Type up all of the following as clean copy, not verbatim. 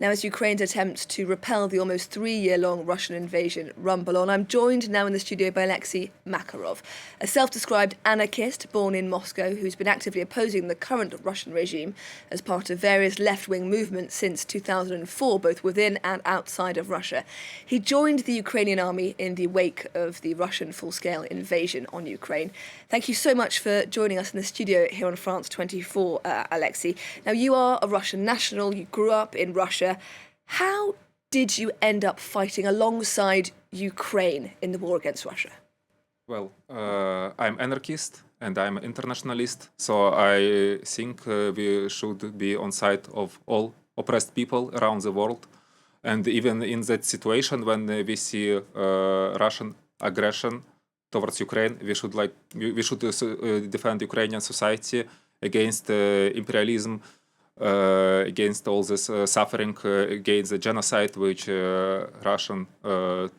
now as Ukraine's attempt to repel the almost 3-year-long Russian invasion rumble on. I'm joined now in the studio by Alexy Makarov, a self-described anarchist born in Moscow who's been actively opposing the current Russian regime as part of various left-wing movements since 2004, both within and outside of Russia. He joined the Ukrainian army in the wake of the Russian full-scale invasion on Ukraine. Thank you so much for joining us in the studio here on France 24, Alexy. Now, you are a Russian national, you grew up in Russia. How did you end up fighting alongside Ukraine in the war against Russia? Well, I'm anarchist and I'm internationalist, so I think we should be on side of all oppressed people around the world. And even in that situation, when we see Russian aggression towards Ukraine, we should defend Ukrainian society against imperialism, against all this suffering, against the genocide which Russian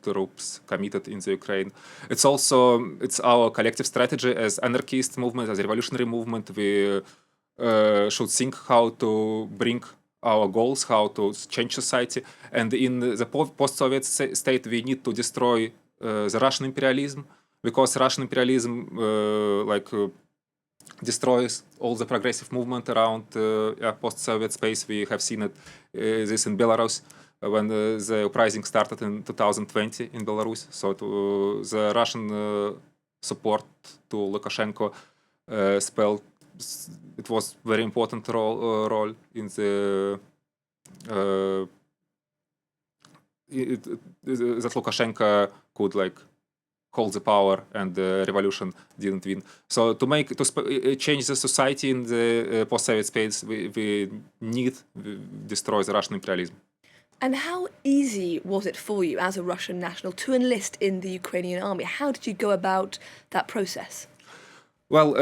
troops committed in the Ukraine. It's our collective strategy as anarchist movement, as a revolutionary movement. We should think how to bring our goals, how to change society. And in the post-Soviet state, we need to destroy the Russian imperialism, because Russian imperialism destroys all the progressive movement around post-Soviet space. We have seen this in Belarus when the uprising started in 2020 in Belarus. So the Russian support to Lukashenko it was very important role in the that Lukashenko could hold the power and the revolution didn't win. So to change the society in the post-Soviet space, we need to destroy the Russian imperialism. And how easy was it for you as a Russian national to enlist in the Ukrainian army? How did you go about that process? Well,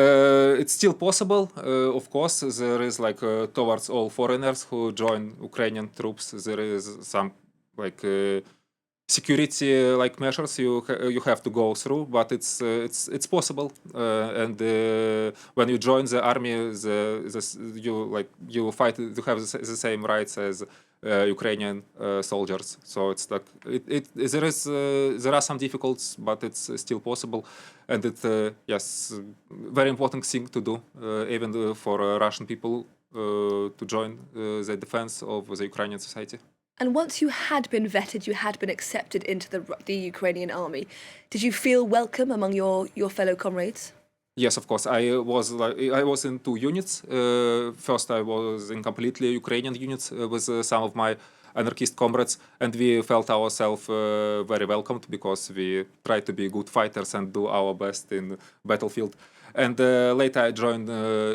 it's still possible. Of course, there is towards all foreigners who join Ukrainian troops, there is some security measures you have to go through, but it's possible. And when you join the army, you fight. You have the same rights as Ukrainian soldiers. So it's there are some difficulties, but it's still possible. And yes, very important thing to do, even for Russian people to join the defense of the Ukrainian society. And once you had been vetted, you had been accepted into the Ukrainian army, did you feel welcome among your fellow comrades? Yes, of course. I was in two units. First, I was in completely Ukrainian units with some of my anarchist comrades, and we felt ourselves very welcomed because we tried to be good fighters and do our best in battlefield. And later I joined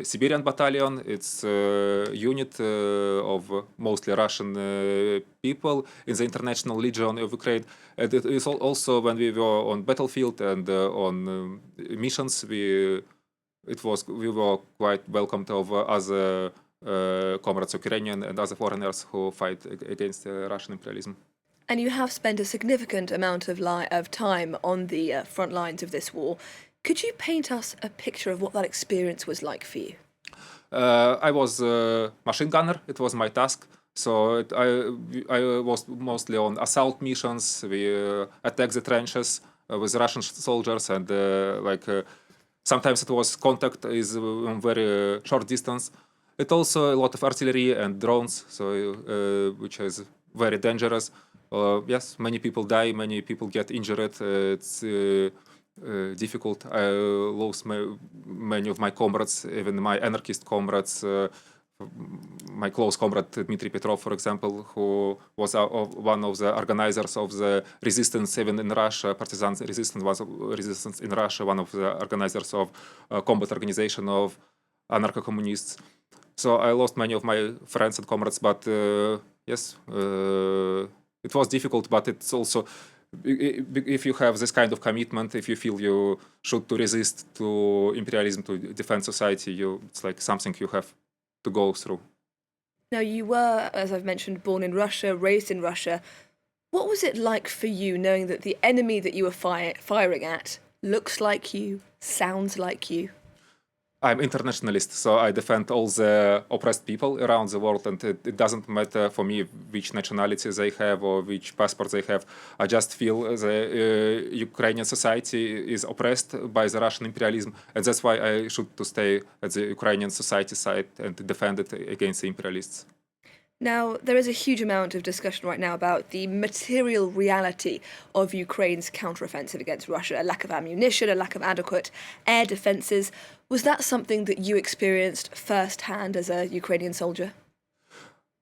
Siberian Battalion. It's a unit of mostly Russian people in the International Legion of Ukraine. And it is also when we were on battlefield and on missions, we were quite welcomed of other comrades Ukrainian and other foreigners who fight against Russian imperialism. And you have spent a significant amount of time on the front lines of this war. Could you paint us a picture of what that experience was like for you? I was a machine gunner. It was my task. So I was mostly on assault missions. We attacked the trenches with Russian soldiers, and sometimes it was contact is on very short distance. It also a lot of artillery and drones, so which is very dangerous. Yes, many people die, many people get injured. It's difficult. I lost many of my comrades, even my anarchist comrades. My close comrade Dmitry Petrov, for example, who was one of the organizers of the resistance even in Russia, partisan resistance in Russia, one of the organizers of combat organization of anarcho-communists. So I lost many of my friends and comrades, but yes, it was difficult, but it's also, if you have this kind of commitment, if you feel you should to resist to imperialism, to defend society, it's like something you have to go through. Now, you were, as I've mentioned, born in Russia, raised in Russia. What was it like for you knowing that the enemy that you were firing at looks like you, sounds like you? I'm internationalist, so I defend all the oppressed people around the world, and it doesn't matter for me which nationality they have or which passport they have. I just feel the Ukrainian society is oppressed by the Russian imperialism, and that's why I should to stay at the Ukrainian society side and defend it against the imperialists. Now, there is a huge amount of discussion right now about the material reality of Ukraine's counteroffensive against Russia, a lack of ammunition, a lack of adequate air defences. Was that something that you experienced firsthand as a Ukrainian soldier?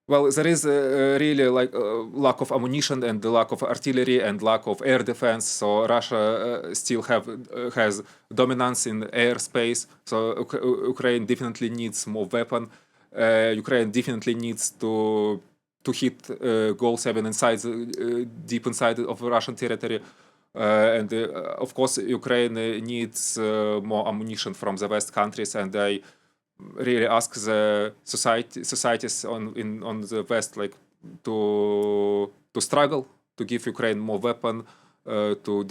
Well, there is really like lack of ammunition and the lack of artillery and lack of air defense. So Russia still has dominance in airspace. So Ukraine definitely needs more weapon. Ukraine definitely needs to hit goal 7 inside, deep inside of Russian territory. And of course, Ukraine needs more ammunition from the West countries, and I really ask the societies on the West like to struggle to give Ukraine more weapon to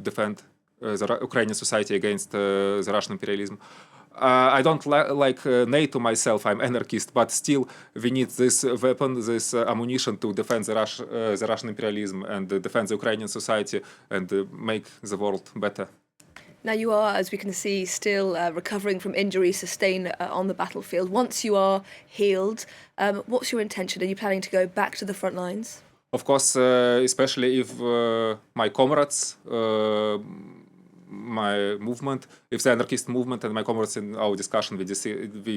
defend the Ukrainian society against the Russian imperialism. I don't like NATO myself. I'm anarchist, but still we need this weapon, this ammunition to defend the Russian imperialism and defend the Ukrainian society and make the world better. Now, you are, as we can see, still recovering from injuries sustained on the battlefield. Once you are healed, what's your intention? Are you planning to go back to the front lines? Of course, especially if my comrades, my movement, if the anarchist movement and my comrades in our discussion, we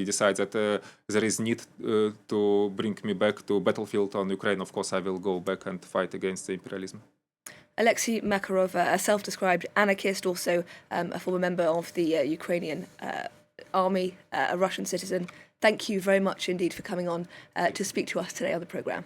decide that there is need to bring me back to battlefield on Ukraine, of course I will go back and fight against the imperialism. Alexy Makarov, a self-described anarchist, also a former member of the Ukrainian army, a Russian citizen. Thank you very much indeed for coming on to speak to us today on the programme.